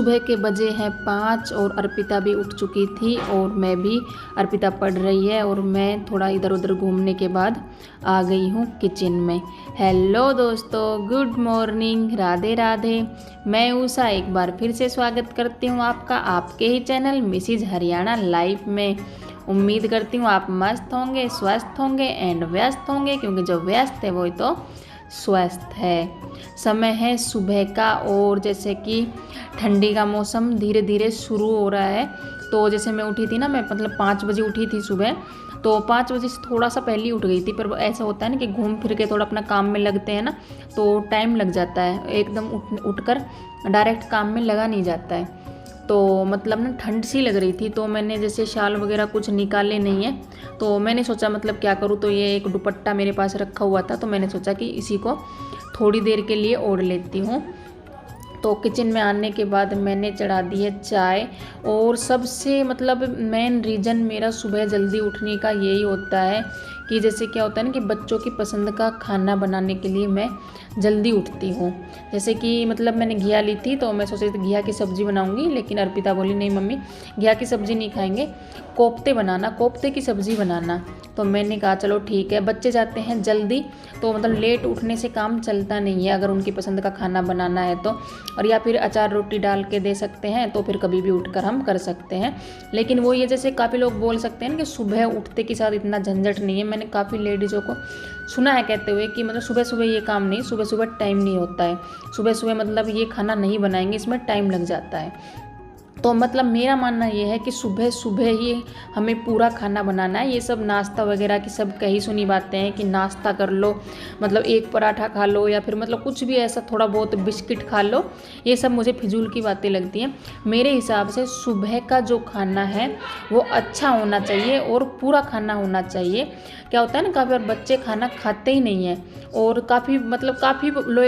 सुबह के बजे हैं 5 और अर्पिता भी उठ चुकी थी और मैं भी, अर्पिता पढ़ रही है और मैं थोड़ा इधर उधर घूमने के बाद आ गई हूँ किचन में। हेलो दोस्तों, गुड मॉर्निंग, राधे राधे। मैं उषा एक बार फिर से स्वागत करती हूँ आपका आपके ही चैनल मिसिज हरियाणा लाइफ में। उम्मीद करती हूँ आप मस्त होंगे, स्वस्थ होंगे एंड व्यस्त होंगे, क्योंकि जो व्यस्त है वही तो स्वस्थ है। समय है सुबह का और जैसे कि ठंडी का मौसम धीरे धीरे शुरू हो रहा है। तो जैसे मैं उठी थी ना, मैं मतलब 5 बजे उठी थी सुबह, तो 5 बजे से थोड़ा सा पहले उठ गई थी। पर ऐसा होता है ना कि घूम फिर के थोड़ा अपना काम में लगते हैं ना, तो टाइम लग जाता है, एकदम उठकर डायरेक्ट काम में लगा नहीं जाता है। तो मतलब ना ठंड सी लग रही थी, तो मैंने जैसे शाल वगैरह कुछ निकाले नहीं है, तो मैंने सोचा मतलब क्या करूँ, तो ये एक दुपट्टा मेरे पास रखा हुआ था, तो मैंने सोचा कि इसी को थोड़ी देर के लिए ओढ़ लेती हूँ। तो किचन में आने के बाद मैंने चढ़ा दी है चाय। और सबसे मतलब मेन रीज़न मेरा सुबह जल्दी उठने का यही होता है कि जैसे क्या होता है ना कि बच्चों की पसंद का खाना बनाने के लिए मैं जल्दी उठती हूँ। जैसे कि मतलब मैंने घिया ली थी, तो मैं सोच रही थी घिया की सब्ज़ी बनाऊँगी, लेकिन अर्पिता बोली नहीं मम्मी घिया की सब्ज़ी नहीं खाएंगे, कोफ्ते बनाना, कोफ्ते की सब्ज़ी बनाना। तो मैंने कहा चलो ठीक है, बच्चे जाते हैं जल्दी, तो मतलब लेट उठने से काम चलता नहीं है अगर उनकी पसंद का खाना बनाना है तो। और या फिर अचार रोटी डाल के दे सकते हैं, तो फिर कभी भी उठकर हम कर सकते हैं। लेकिन वो ये जैसे काफ़ी लोग बोल सकते हैं ना कि सुबह उठते के साथ इतना झंझट नहीं है। मैंने काफ़ी लेडीज़ों को सुना है कहते हुए कि मतलब सुबह सुबह ये काम नहीं, सुबह सुबह टाइम नहीं होता है, सुबह सुबह मतलब ये खाना नहीं बनाएंगे, इसमें टाइम लग जाता है। तो मतलब मेरा मानना ये है कि सुबह सुबह ही हमें पूरा खाना बनाना है। ये सब नाश्ता वगैरह की सब कही सुनी बातें हैं कि नाश्ता कर लो, मतलब एक पराठा खा लो, या फिर मतलब कुछ भी ऐसा थोड़ा बहुत बिस्किट खा लो, ये सब मुझे फिजूल की बातें लगती हैं। मेरे हिसाब से सुबह का जो खाना है वो अच्छा होना चाहिए और पूरा खाना होना चाहिए। क्या होता है ना, काफ़ी बार बच्चे खाना खाते ही नहीं हैं, और काफ़ी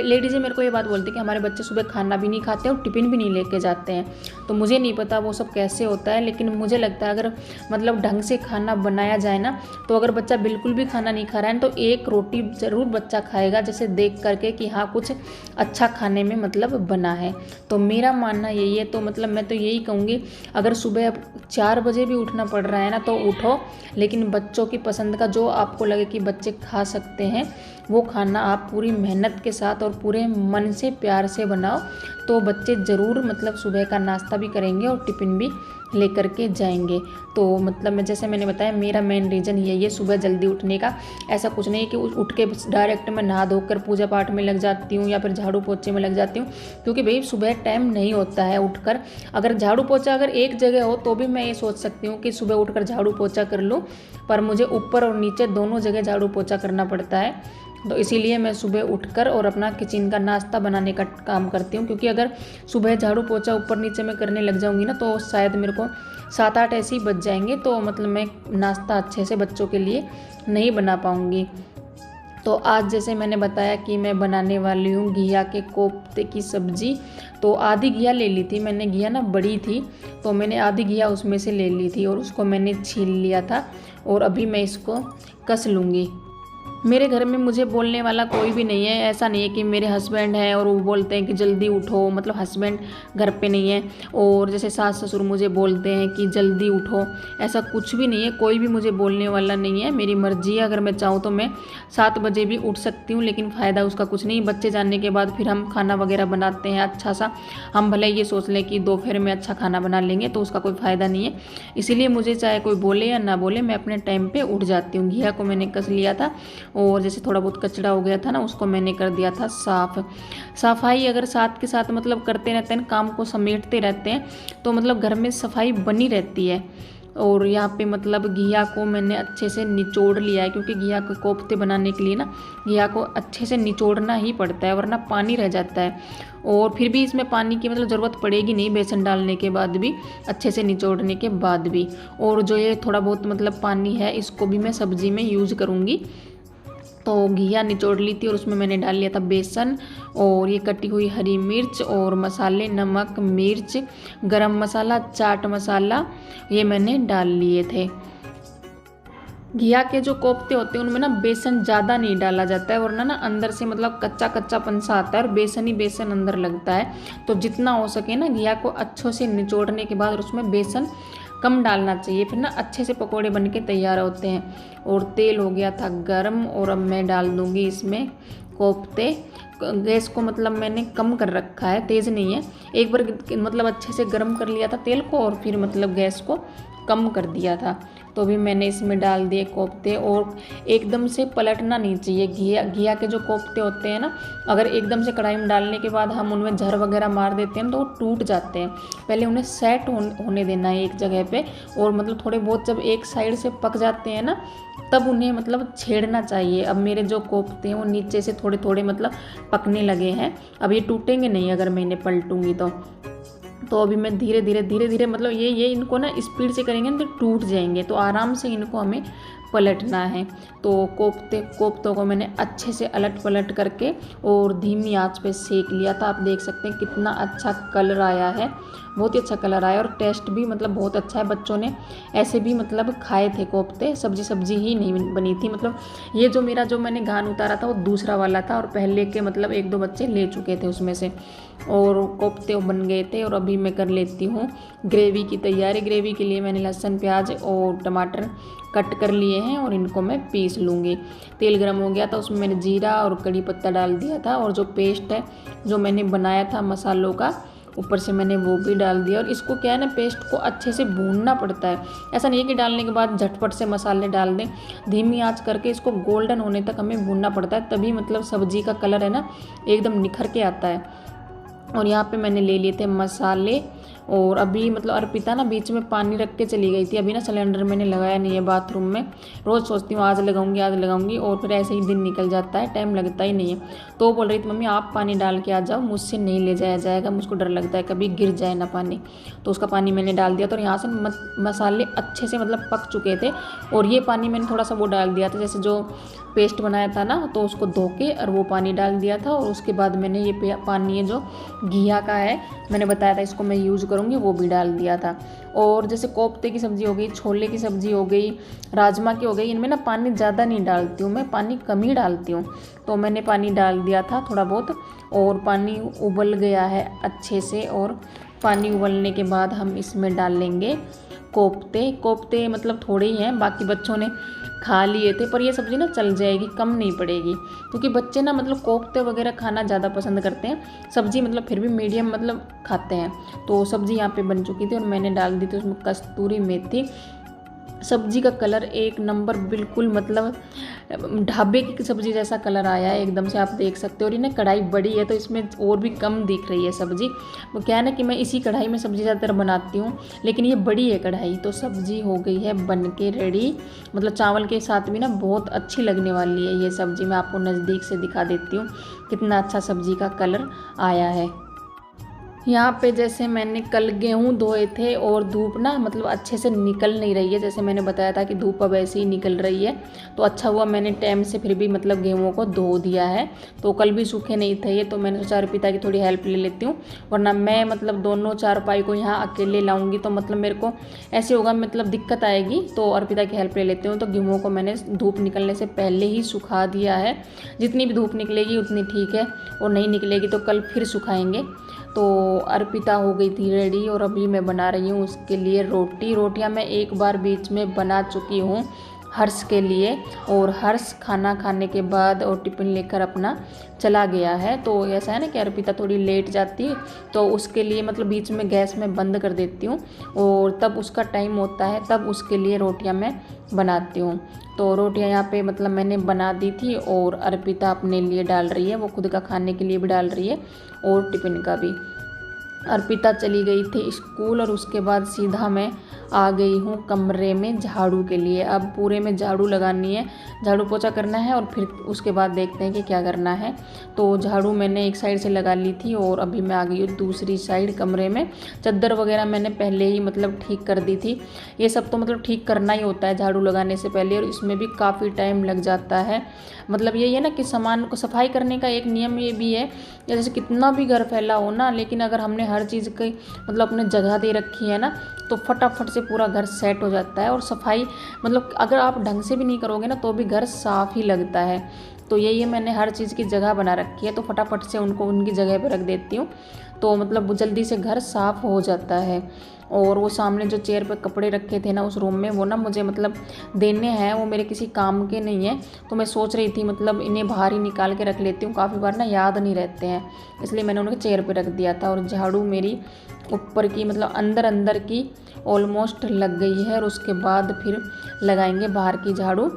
लेडीज़ें मेरे को ये बात बोलती हैं कि हमारे बच्चे सुबह खाना भी नहीं खाते और टिफ़िन भी नहीं लेके जाते हैं। तो मुझे नहीं पता वो सब कैसे होता है, लेकिन मुझे लगता है अगर मतलब ढंग से खाना बनाया जाए ना, तो अगर बच्चा बिल्कुल भी खाना नहीं खा रहा है तो एक रोटी ज़रूर बच्चा खाएगा, जैसे देख करके कि हाँ कुछ अच्छा खाने में मतलब बना है। तो मेरा मानना यही है। तो मतलब मैं तो यही कहूँगी, अगर सुबह 4 बजे भी उठना पड़ रहा है ना तो उठो, लेकिन बच्चों की पसंद का जो आपको लगे कि बच्चे खा सकते हैं वो खाना आप पूरी मेहनत के साथ और पूरे मन से प्यार से बनाओ, तो बच्चे ज़रूर मतलब सुबह का नाश्ता भी करेंगे और टिफ़िन भी लेकर के जाएंगे। तो मतलब जैसे मैंने बताया, मेरा मेन रीज़न यही है सुबह जल्दी उठने का। ऐसा कुछ नहीं कि उठ के डायरेक्ट मैं नहा धोकर पूजा पाठ में लग जाती हूँ या फिर झाड़ू पोछे में लग जाती हूँ, क्योंकि भाई सुबह टाइम नहीं होता है उठकर। अगर झाड़ू पोछा अगर एक जगह हो तो भी मैं ये सोच सकती हूँ कि सुबह उठकर झाड़ू पोछा कर लूँ, पर मुझे ऊपर और नीचे दोनों जगह झाड़ू पोछा करना पड़ता है। तो इसीलिए मैं सुबह उठकर और अपना किचन का नाश्ता बनाने का काम करती हूँ, क्योंकि अगर सुबह झाड़ू पोछा ऊपर नीचे में करने लग जाऊँगी ना, तो शायद मेरे को 7-8 ऐसे ही बज जाएंगे, तो मतलब मैं नाश्ता अच्छे से बच्चों के लिए नहीं बना पाऊँगी। तो आज जैसे मैंने बताया कि मैं बनाने वाली हूँ घिया के कोफ्ते की सब्ज़ी। तो आधी घिया ले ली थी मैंने, घिया ना बड़ी थी, तो मैंने आधी घिया उसमें से ले ली थी और उसको मैंने छील लिया था, और अभी मैं इसको कस लूँगी। मेरे घर में मुझे बोलने वाला कोई भी नहीं है। ऐसा नहीं है कि मेरे हस्बैंड हैं और वो बोलते हैं कि जल्दी उठो, मतलब हस्बैंड घर पे नहीं है और जैसे सास ससुर मुझे बोलते हैं कि जल्दी उठो, ऐसा कुछ भी नहीं है। कोई भी मुझे बोलने वाला नहीं है, मेरी मर्जी है। अगर मैं चाहूँ तो मैं 7 बजे भी उठ सकती हूँ, लेकिन फ़ायदा उसका कुछ नहीं। बच्चे जाने के बाद फिर हम खाना वगैरह बनाते हैं अच्छा सा, हम भले ये सोच लें कि दोपहर में अच्छा खाना बना लेंगे, तो उसका कोई फ़ायदा नहीं है। इसीलिए मुझे चाहे कोई बोले या ना बोले, मैं अपने टाइम पर उठ जाती हूँ। घिया को मैंने कस लिया था और जैसे थोड़ा बहुत कचरा हो गया था ना, उसको मैंने कर दिया था साफ़। सफाई अगर साथ के साथ मतलब करते रहते हैं, काम को समेटते रहते हैं, तो मतलब घर में सफाई बनी रहती है। और यहाँ पे मतलब घिया को मैंने अच्छे से निचोड़ लिया है, क्योंकि घिया के कोफ्ते बनाने के लिए ना घिया को अच्छे से निचोड़ना ही पड़ता है, वरना पानी रह जाता है। और फिर भी इसमें पानी की मतलब ज़रूरत पड़ेगी नहीं, बेसन डालने के बाद भी, अच्छे से निचोड़ने के बाद भी। और जो ये थोड़ा बहुत मतलब पानी है, इसको भी मैं सब्ज़ी में यूज़ करूँगी। तो घिया निचोड़ ली थी और उसमें मैंने डाल लिया था बेसन, और ये कटी हुई हरी मिर्च और मसाले, नमक, मिर्च, गरम मसाला, चाट मसाला, ये मैंने डाल लिए थे। घिया के जो कोफ्ते होते हैं उनमें ना बेसन ज़्यादा नहीं डाला जाता है, वरना ना अंदर से मतलब कच्चा कच्चापन सा आता है और बेसन ही बेसन अंदर लगता है। तो जितना हो सके ना घिया को अच्छे से निचोड़ने के बाद और उसमें बेसन कम डालना चाहिए, फिर ना अच्छे से पकोड़े बन के तैयार होते हैं। और तेल हो गया था गरम और अब मैं डाल दूँगी इसमें कोफ्ते। गैस को मतलब मैंने कम कर रखा है, तेज़ नहीं है। एक बार मतलब अच्छे से गर्म कर लिया था तेल को और फिर मतलब गैस को कम कर दिया था। तो भी मैंने इसमें डाल दिए कोफ्ते और एकदम से पलटना नहीं चाहिए। घिया के जो कोफ्ते होते हैं ना, अगर एकदम से कढ़ाई में डालने के बाद हम उनमें झर वगैरह मार देते हैं तो वो टूट जाते हैं। पहले उन्हें सेट होने देना है एक जगह पे, और मतलब थोड़े बहुत जब एक साइड से पक जाते हैं ना तब उन्हें मतलब छेड़ना चाहिए। अब मेरे जो कोफ्ते हैं वो नीचे से थोड़े थोड़े मतलब पकने लगे हैं, अब ये टूटेंगे नहीं अगर मैं इन्हें पलटूंगी तो अभी मैं धीरे धीरे मतलब ये इनको ना स्पीड से करेंगे तो टूट जाएंगे, तो आराम से इनको हमें पलटना है। तो कोफ्तों को मैंने अच्छे से अलट पलट करके और धीमी आंच पे सेक लिया था। आप देख सकते हैं कितना अच्छा कलर आया है, बहुत ही अच्छा कलर आया और टेस्ट भी मतलब बहुत अच्छा है। बच्चों ने ऐसे भी मतलब खाए थे कोफ्ते, सब्जी ही नहीं बनी थी। मतलब ये जो मैंने घान उतारा था वो दूसरा वाला था और पहले के मतलब 1-2 बच्चे ले चुके थे उसमें से, और कोफ्ते बन गए थे। और अभी मैं कर लेती हूँ ग्रेवी की तैयारी। ग्रेवी के लिए मैंने लहसुन प्याज और टमाटर कट कर लिए हैं और इनको मैं पीस लूँगी। तेल गरम हो गया था, उसमें मैंने जीरा और कड़ी पत्ता डाल दिया था और जो पेस्ट है जो मैंने बनाया था मसालों का ऊपर से मैंने वो भी डाल दिया। और इसको क्या है ना, पेस्ट को अच्छे से भूनना पड़ता है। ऐसा नहीं है कि डालने के बाद झटपट से मसाले डाल दें, धीमी आंच करके इसको गोल्डन होने तक हमें भूनना पड़ता है, तभी मतलब सब्जी का कलर है ना एकदम निखर के आता है। और यहाँ पे मैंने ले लिए थे मसाले। और अभी मतलब अर्पिता ना बीच में पानी रख के चली गई थी, अभी ना सिलेंडर मैंने लगाया नहीं है बाथरूम में। रोज़ सोचती हूँ आज लगाऊंगी और फिर ऐसे ही दिन निकल जाता है, टाइम लगता ही नहीं है। तो बोल रही थी मम्मी आप पानी डाल के आ जाओ, मुझसे नहीं ले जाया जाएगा, मुझको डर लगता है कभी गिर जाए ना पानी। तो उसका पानी मैंने डाल दिया। तो यहाँ से मसाले अच्छे से मतलब पक चुके थे और ये पानी मैंने थोड़ा सा वो डाल दिया था, जैसे जो पेस्ट बनाया था ना तो उसको धो के और वो पानी डाल दिया था। और उसके बाद मैंने ये पानी है जो घिया का है, मैंने बताया था इसको मैं यूज़ करूँगी, वो भी डाल दिया था। और जैसे कोफ्ते की सब्ज़ी हो गई, छोले की सब्ज़ी हो गई, राजमा की हो गई, इनमें ना पानी ज़्यादा नहीं डालती हूँ मैं, पानी कम ही डालती हूँ। तो मैंने पानी डाल दिया था थोड़ा बहुत और पानी उबल गया है अच्छे से। और पानी उबलने के बाद हम इसमें डालेंगे कोफ्ते मतलब थोड़े ही हैं, बाकी बच्चों ने खा लिए थे, पर ये सब्ज़ी ना चल जाएगी, कम नहीं पड़ेगी, क्योंकि बच्चे ना मतलब कोफ्ते वगैरह खाना ज़्यादा पसंद करते हैं। सब्ज़ी मतलब फिर भी मीडियम मतलब खाते हैं। तो सब्ज़ी यहाँ पे बन चुकी थी और मैंने डाल दी थी उसमें कस्तूरी मेथी। सब्जी का कलर एक नंबर, बिल्कुल मतलब ढाबे की सब्ज़ी जैसा कलर आया है एकदम से, आप देख सकते हो। और ये ना कढ़ाई बड़ी है तो इसमें और भी कम दिख रही है सब्ज़ी। वो क्या है ना कि मैं इसी कढ़ाई में सब्ज़ी ज़्यादातर बनाती हूँ, लेकिन ये बड़ी है कढ़ाई। तो सब्ज़ी हो गई है बन के रेडी, मतलब चावल के साथ भी ना बहुत अच्छी लगने वाली है ये सब्ज़ी। मैं आपको नज़दीक से दिखा देती हूँ कितना अच्छा सब्ज़ी का कलर आया है। यहाँ पे जैसे मैंने कल गेहूँ धोए थे और धूप ना मतलब अच्छे से निकल नहीं रही है, जैसे मैंने बताया था कि धूप अब ऐसे ही निकल रही है। तो अच्छा हुआ मैंने टाइम से फिर भी मतलब गेहूँ को धो दिया है, तो कल भी सूखे नहीं थे ये। तो मैंने सोचा अर्पिता की थोड़ी हेल्प ले लेती हूँ, वरना मैं मतलब दोनों चारपाई को यहाँ अकेले लाऊंगी तो मतलब मेरे को ऐसे होगा मतलब दिक्कत आएगी। तो अर्पिता की हेल्प ले लेती हूँ। तो गेहूँ को मैंने धूप निकलने से पहले ही सुखा दिया है, जितनी भी धूप निकलेगी उतनी ठीक है, और नहीं निकलेगी तो कल फिर सुखाएंगे। तो अर्पिता हो गई थी रेडी और अभी मैं बना रही हूँ उसके लिए रोटियाँ मैं एक बार बीच में बना चुकी हूँ हर्ष के लिए। और हर्ष खाना खाने के बाद और टिफ़िन लेकर अपना चला गया है। तो ऐसा है ना कि अर्पिता थोड़ी लेट जाती है, तो उसके लिए मतलब बीच में गैस में बंद कर देती हूँ और तब उसका टाइम होता है तब उसके लिए रोटियाँ मैं बनाती हूँ। तो रोटियाँ यहाँ पे मतलब मैंने बना दी थी और अर्पिता अपने लिए डाल रही है, वो खुद का खाने के लिए भी डाल रही है और टिफ़िन का भी। अर्पिता चली गई थी स्कूल और उसके बाद सीधा मैं आ गई हूँ कमरे में झाड़ू के लिए। अब पूरे में झाड़ू लगानी है, झाड़ू पोछा करना है और फिर उसके बाद देखते हैं कि क्या करना है। तो झाड़ू मैंने एक साइड से लगा ली थी और अभी मैं आ गई हूँ दूसरी साइड कमरे में। चादर वगैरह मैंने पहले ही मतलब ठीक कर दी थी। ये सब तो मतलब ठीक करना ही होता है झाड़ू लगाने से पहले, और इसमें भी काफ़ी टाइम लग जाता है। मतलब यही है ना कि सामान को सफाई करने का एक नियम ये भी है, जैसे कितना भी घर फैला हो ना, लेकिन अगर हमने हर चीज़ की मतलब अपने जगह दे रखी है ना, तो फटाफट से पूरा घर सेट हो जाता है। और सफाई मतलब अगर आप ढंग से भी नहीं करोगे ना तो भी घर साफ़ ही लगता है। तो यही है, मैंने हर चीज़ की जगह बना रखी है, तो फटाफट से उनको उनकी जगह पर रख देती हूँ, तो मतलब जल्दी से घर साफ़ हो जाता है। और वो सामने जो चेयर पे कपड़े रखे थे ना उस रूम में, वो ना मुझे मतलब देने हैं, वो मेरे किसी काम के नहीं है। तो मैं सोच रही थी मतलब इन्हें बाहर ही निकाल के रख लेती हूँ, काफ़ी बार ना याद नहीं रहते हैं, इसलिए मैंने उन्हें चेयर पे रख दिया था। और झाड़ू मेरी ऊपर की मतलब अंदर अंदर की ऑलमोस्ट लग गई है, और उसके बाद फिर लगाएंगे बाहर की झाड़ू।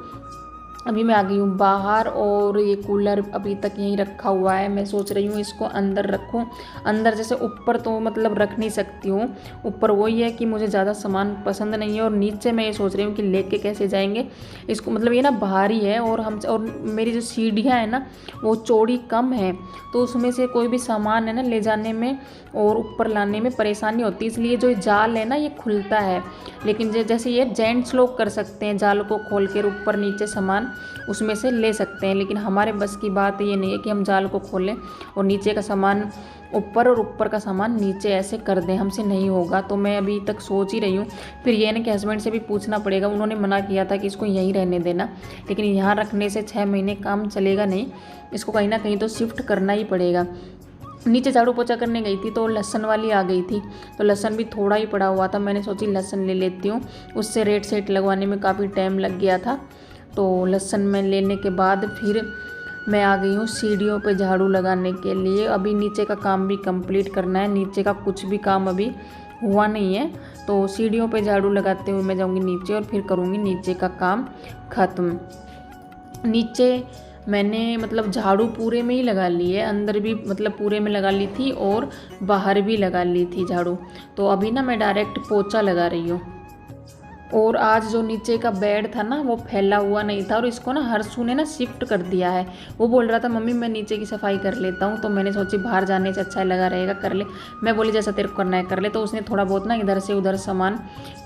अभी मैं आ गई हूँ बाहर, और ये कूलर अभी तक यहीं रखा हुआ है। मैं सोच रही हूँ इसको अंदर रखूँ, अंदर जैसे ऊपर तो मतलब रख नहीं सकती हूँ, ऊपर वही है कि मुझे ज़्यादा सामान पसंद नहीं है। और नीचे मैं ये सोच रही हूँ कि लेके कैसे जाएंगे इसको, मतलब ये ना भारी है, और मेरी जो सीढ़ियाँ हैं ना वो चौड़ी कम है, तो उसमें से कोई भी सामान है ना ले जाने में और ऊपर लाने में परेशानी होती है, इसलिए जो जाल है ना ये खुलता है। लेकिन जैसे ये जेंट्स लोग कर सकते हैं, जाल को खोल कर ऊपर नीचे सामान उसमें से ले सकते हैं, लेकिन हमारे बस की बात ये नहीं है कि हम जाल को खोलें और नीचे का सामान ऊपर और ऊपर का सामान नीचे ऐसे कर दें, हमसे नहीं होगा। तो मैं अभी तक सोच ही रही हूँ, फिर ये ना कि हस्बैंड से भी पूछना पड़ेगा, उन्होंने मना किया था कि इसको यहीं रहने देना, लेकिन यहाँ रखने से 6 महीने काम चलेगा नहीं, इसको कहीं ना कहीं तो शिफ्ट करना ही पड़ेगा। नीचे झाड़ू पोछा करने गई थी तो लहसन वाली आ गई थी, तो लहसन भी थोड़ा ही पड़ा हुआ था, मैंने सोची लहसन ले लेती हूँ, उससे रेट सेट लगवाने में काफ़ी टाइम लग गया था। तो लहसन में लेने के बाद फिर मैं आ गई हूँ सीढ़ियों पे झाड़ू लगाने के लिए। अभी नीचे का काम भी कंप्लीट करना है, नीचे का कुछ भी काम अभी हुआ नहीं है, तो सीढ़ियों पे झाड़ू लगाते हुए मैं जाऊँगी नीचे और फिर करूँगी नीचे का काम ख़त्म। नीचे मैंने मतलब झाड़ू पूरे में ही लगा ली है, अंदर भी मतलब पूरे में लगा ली थी और बाहर भी लगा ली थी झाड़ू। तो अभी ना मैं डायरेक्ट पोछा लगा रही हूँ। और आज जो नीचे का बेड था ना वो फैला हुआ नहीं था, और इसको ना हर्षू ने ना शिफ्ट कर दिया है। वो बोल रहा था मम्मी मैं नीचे की सफाई कर लेता हूँ, तो मैंने सोची बाहर जाने से अच्छा लगा रहेगा, कर ले। मैं बोली जैसा तेरे को करना है कर ले। तो उसने थोड़ा बहुत ना इधर से उधर सामान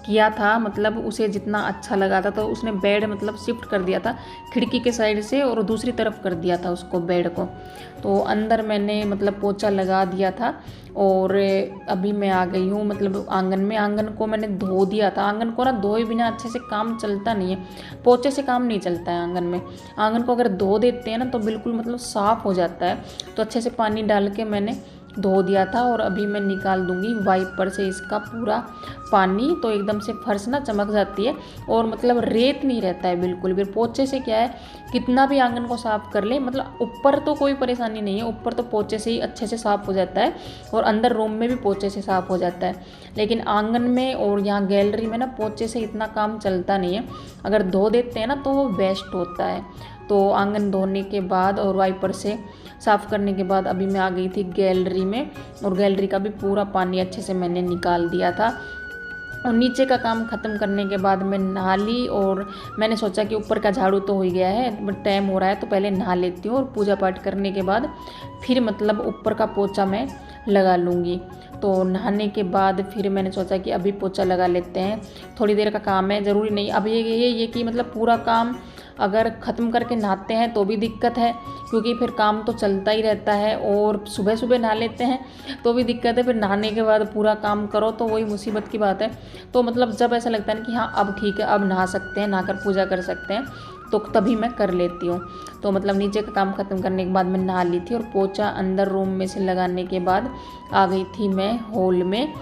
किया था, मतलब उसे जितना अच्छा लगा था, तो उसने बेड मतलब शिफ्ट कर दिया था खिड़की के साइड से और दूसरी तरफ कर दिया था उसको बेड को। तो अंदर मैंने मतलब पोछा लगा दिया था, और अभी मैं आ गई हूँ मतलब आंगन में। आंगन को मैंने धो दिया था, आंगन को ना धोए बिना अच्छे से काम चलता नहीं है, पोछे से काम नहीं चलता है आंगन में। आंगन को अगर धो देते हैं ना तो बिल्कुल मतलब साफ़ हो जाता है। तो अच्छे से पानी डाल के मैंने धो दिया था, और अभी मैं निकाल दूंगी वाइपर से इसका पूरा पानी, तो एकदम से फर्श ना चमक जाती है और मतलब रेत नहीं रहता है बिल्कुल भी। पोछे से क्या है, कितना भी आंगन को साफ़ कर ले, मतलब ऊपर तो कोई परेशानी नहीं है, ऊपर तो पोछे से ही अच्छे से साफ़ हो जाता है, और अंदर रूम में भी पोछे से साफ़ हो जाता है। लेकिन आंगन में और यहाँ गैलरी में ना पोछे से इतना काम चलता नहीं है, अगर धो देते हैं ना तो वो बेस्ट होता है। तो आंगन धोने के बाद और वाइपर से साफ़ करने के बाद अभी मैं आ गई थी गैलरी में, और गैलरी का भी पूरा पानी अच्छे से मैंने निकाल दिया था। और नीचे का काम ख़त्म करने के बाद मैं नहा ली, और मैंने सोचा कि ऊपर का झाड़ू तो हो ही गया है, बट टाइम हो रहा है तो पहले नहा लेती हूँ, और पूजा पाठ करने के बाद फिर मतलब ऊपर का पोछा मैं लगा लूँगी। तो नहाने के बाद फिर मैंने सोचा कि अभी पोछा लगा लेते हैं, थोड़ी देर का काम है, ज़रूरी नहीं अब ये कि मतलब पूरा काम अगर ख़त्म करके नहाते हैं तो भी दिक्कत है, क्योंकि फिर काम तो चलता ही रहता है। और सुबह सुबह नहा लेते हैं तो भी दिक्कत है, फिर नहाने के बाद पूरा काम करो तो वही मुसीबत की बात है। तो मतलब जब ऐसा लगता है कि हाँ अब ठीक है, अब नहा सकते हैं, नहाकर पूजा कर सकते हैं, तो तभी मैं कर लेती हूँ। तो मतलब नीचे का काम ख़त्म करने के बाद मैं नहा ली थी, और पोछा अंदर रूम में से लगाने के बाद आ गई थी मैं हॉल में।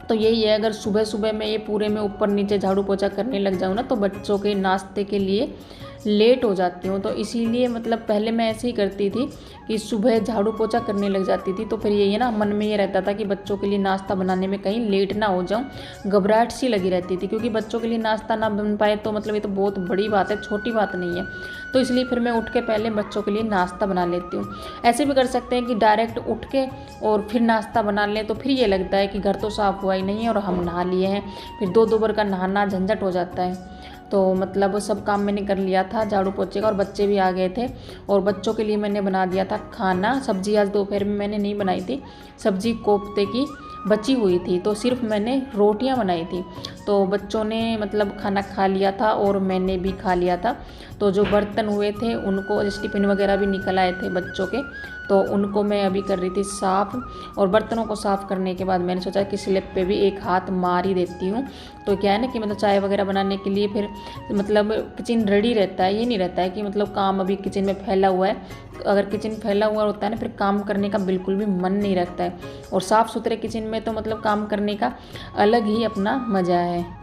तो यही है, अगर सुबह सुबह मैं ये पूरे में ऊपर नीचे झाड़ू पोछा करने लग जाऊँ ना तो बच्चों के नाश्ते के लिए लेट हो जाती हूँ। तो इसीलिए मतलब पहले मैं ऐसे ही करती थी कि सुबह झाड़ू पोछा करने लग जाती थी, तो फिर यही है ना, मन में ये रहता था कि बच्चों के लिए नाश्ता बनाने में कहीं लेट ना हो जाऊँ, घबराहट सी लगी रहती थी, क्योंकि बच्चों के लिए नाश्ता ना बन पाए तो मतलब ये तो बहुत बड़ी बात है, छोटी बात नहीं है। तो इसलिए फिर मैं उठ के पहले बच्चों के लिए नाश्ता बना लेती हूँ। ऐसे भी कर सकते हैं कि डायरेक्ट उठ के और फिर नाश्ता बना लें, तो फिर ये लगता है कि घर तो साफ़ हुआ ही नहीं है और हम नहा लिए हैं, फिर दो बार का नहाना झंझट हो जाता है। तो मतलब सब काम मैंने कर लिया था झाड़ू पोछे का, और बच्चे भी आ गए थे, और बच्चों के लिए मैंने बना दिया था खाना। सब्जी आज दोपहर में मैंने नहीं बनाई थी, सब्जी कोफ्ते की बची हुई थी, तो सिर्फ मैंने रोटियां बनाई थी। तो बच्चों ने मतलब खाना खा लिया था और मैंने भी खा लिया था। तो जो बर्तन हुए थे उनको, जैसे टिफ़िन वगैरह भी निकल आए थे बच्चों के, तो उनको मैं अभी कर रही थी साफ़। और बर्तनों को साफ़ करने के बाद मैंने सोचा कि स्लैब पे भी एक हाथ मार ही देती हूँ। तो क्या है ना कि मतलब चाय वगैरह बनाने के लिए फिर मतलब किचन रेडी रहता है, ये नहीं रहता है कि मतलब काम अभी किचन में फैला हुआ है। अगर किचन फैला हुआ होता है ना, फिर काम करने का बिल्कुल भी मन नहीं रखता है। और साफ़ सुथरे किचन में तो मतलब काम करने का अलग ही अपना मज़ा है।